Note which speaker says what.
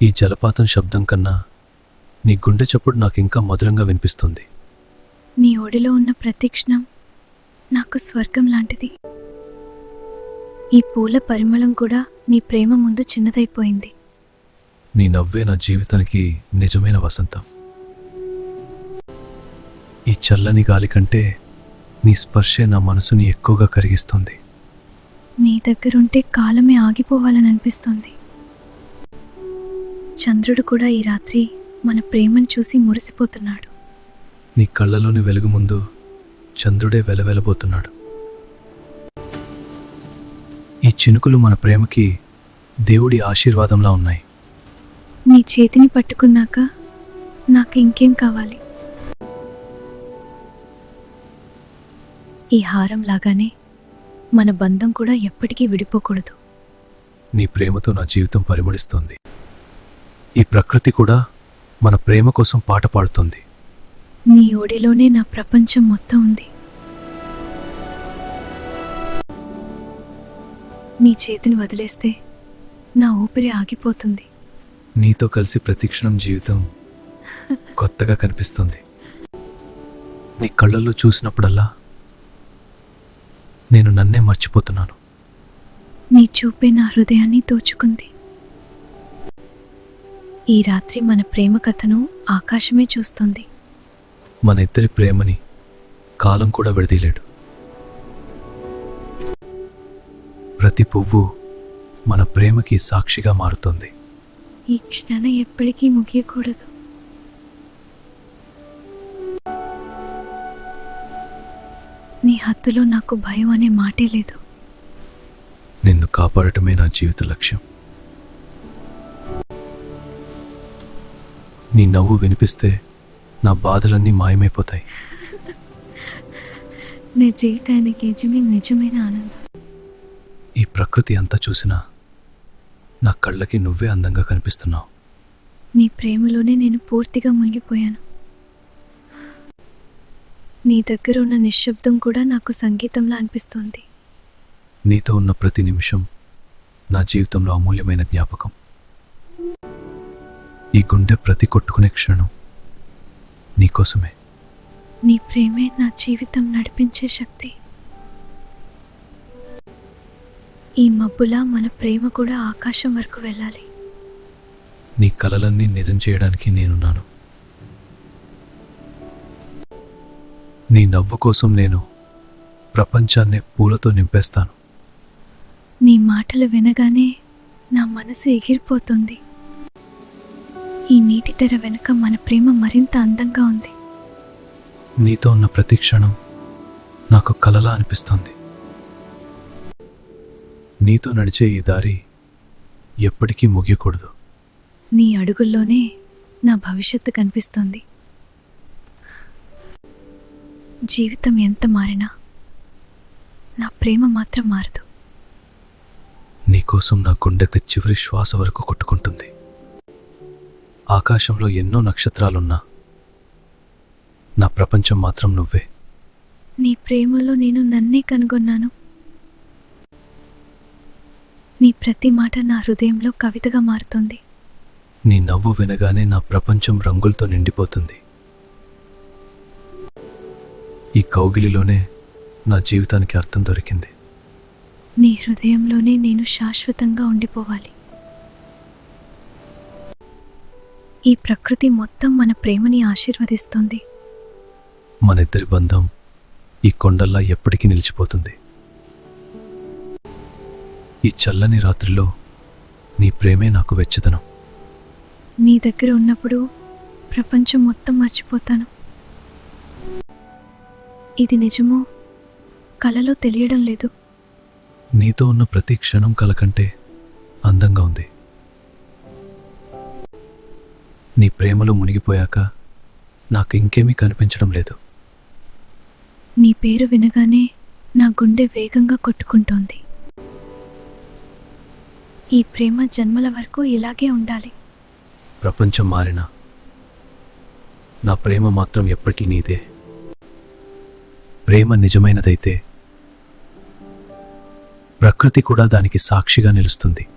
Speaker 1: ఈ జలపాతం శబ్దం కన్నా నీ గుండె చప్పుడు నాకింకా మధురంగా వినిపిస్తుంది.
Speaker 2: నీ ఒడిలో ఉన్న ప్రతి క్షణం నాకు స్వర్గం లాంటిది. ఈ పూల పరిమళం కూడా నీ ప్రేమ ముందు చిన్నదైపోయింది.
Speaker 1: నీ నవ్వే నా జీవితానికి నిజమైన వసంతం. ఈ చల్లని గాలి కంటే నీ స్పర్శే నా మనసుని ఎక్కువగా కరిగిస్తుంది.
Speaker 2: నీ దగ్గరుంటే కాలమే ఆగిపోవాలని అనిపిస్తుంది. చంద్రుడు కూడా ఈ రాత్రి మన ప్రేమను చూసి మురిసిపోతున్నాడు.
Speaker 1: నీ కళ్ళలోని వెలుగు ముందు చంద్రుడే వెలవెలబోతున్నాడు. ఈ చినుకులు మన ప్రేమకి దేవుడి ఆశీర్వాదంలా ఉన్నాయి.
Speaker 2: నీ చేతిని పట్టుకున్నాక నాకు ఇంకేం కావాలి? ఈ హారం లాగానే మన బంధం కూడా ఎప్పటికీ విడిపోకూడదు.
Speaker 1: నీ ప్రేమతో నా జీవితం పరిమళిస్తోంది. ఈ ప్రకృతి కూడా మన ప్రేమ కోసం పాట పాడుతుంది.
Speaker 2: నీ ఒడిలోనే నా ప్రపంచం మొత్తం ఉంది. నీ చేతిని వదిలేస్తే నా ఊపిరి ఆగిపోతుంది.
Speaker 1: నీతో కలిసి ప్రతిక్షణం జీవితం కొత్తగా కనిపిస్తుంది. నీ కళ్ళల్లో చూసినప్పుడల్లా నేను నన్నే మర్చిపోతున్నాను.
Speaker 2: నీ చూపే నా హృదయాన్ని దోచుకుంది. ఈ రాత్రి మన ప్రేమ కథను ఆకాశమే చూస్తుంది.
Speaker 1: మన ఇద్దరి ప్రేమని కాలం కూడా విడదీయలేడు. ప్రతి పువ్వు మన ప్రేమకి సాక్షిగా మారుతుంది.
Speaker 2: ఈ క్షణం ఎప్పటికీ ముగియకూడదు. నీ హత్తులో నాకు భయం అనే మాటే లేదు.
Speaker 1: నిన్ను కాపాడటమే నా జీవిత లక్ష్యం. నీ నవ్వు వినిపిస్తే నా బాధలన్నీ మాయమైపోతాయి.
Speaker 2: నీ జీవితానికి నిజమైన ఆనందం.
Speaker 1: ఈ ప్రకృతి అంతా చూసినా నా కళ్ళకి నువ్వే అందంగా కనిపిస్తున్నావు.
Speaker 2: నీ ప్రేమలోనే నేను పూర్తిగా మునిగిపోయాను. నీ దగ్గర ఉన్న నిశ్శబ్దం కూడా నాకు సంగీతంలా అనిపిస్తోంది.
Speaker 1: నీతో ఉన్న ప్రతి నిమిషం నా జీవితంలో అమూల్యమైన జ్ఞాపకం. ఈ గుండె ప్రతి కొట్టుకునే క్షణం నీకోసమే.
Speaker 2: నీ ప్రేమే నా జీవితం నడిపించే శక్తి. ఈ మబ్బులా మన ప్రేమ కూడా ఆకాశం వరకు వెళ్ళాలి.
Speaker 1: నీ కలలన్నీ నిజం చేయడానికి నేనున్నాను. నీ నవ్వు కోసం నేను ప్రపంచాన్నే పూలతో నింపేస్తాను.
Speaker 2: నీ మాటలు వినగానే నా మనసు ఎగిరిపోతుంది. ఈ నీటి తెర వెనుక మన ప్రేమ మరింత అందంగా ఉంది.
Speaker 1: నీతో ఉన్న ప్రతి క్షణం నాకు కలలా అనిపిస్తుంది. నీతో నడిచే ఈ దారి ఎప్పటికీ ముగియకూడదు.
Speaker 2: నీ అడుగుల్లోనే నా భవిష్యత్తు కనిపిస్తోంది. జీవితం ఎంత మారినా నా ప్రేమ మాత్రం మారదు.
Speaker 1: నీకోసం నా గుండెకి చివరి శ్వాస వరకు కొట్టుకుంటుంది. ఆకాశంలో ఎన్నో నక్షత్రాలున్నా నా ప్రపంచం మాత్రం నువ్వే.
Speaker 2: నీ ప్రేమలో నేను నన్నే కనుగొన్నాను. నీ ప్రతి మాట నా హృదయంలో కవితగా మారుతుంది.
Speaker 1: నీ నవ్వు వినగానే నా ప్రపంచం రంగులతో నిండిపోతుంది. ఈ కౌగిలిలోనే నా జీవితానికి అర్థం దొరికింది.
Speaker 2: నీ హృదయంలోనే నేను శాశ్వతంగా ఉండిపోవాలి. ఈ ప్రకృతి మొత్తం మన ప్రేమని ఆశీర్వదిస్తోంది.
Speaker 1: మన ఇద్దరి బంధం ఈ కొండల్లా ఎప్పటికీ నిలిచిపోతుంది. ఈ చల్లని రాత్రిలో నీ ప్రేమే నాకు వెచ్చదనం.
Speaker 2: నీ దగ్గర ఉన్నప్పుడు ప్రపంచం మొత్తం మర్చిపోతాను. ఇది నిజమో కలలో తెలియడం లేదు.
Speaker 1: నీతో ఉన్న ప్రతి క్షణం కల కంటే అందంగా ఉంది. నీ ప్రేమలో మునిగిపోయాక నాకు ఇంకేమీ కనిపించడం లేదు.
Speaker 2: నీ పేరు వినగానే నా గుండె వేగంగా కొట్టుకుంటోంది. ఈ ప్రేమ జన్మల వరకు ఇలాగే ఉండాలి.
Speaker 1: ప్రపంచం మారినా నా ప్రేమ మాత్రం ఎప్పటికీ నీదే. ప్రేమ నిజమైనదైతే ప్రకృతి కూడా దానికి సాక్షిగా నిలుస్తుంది.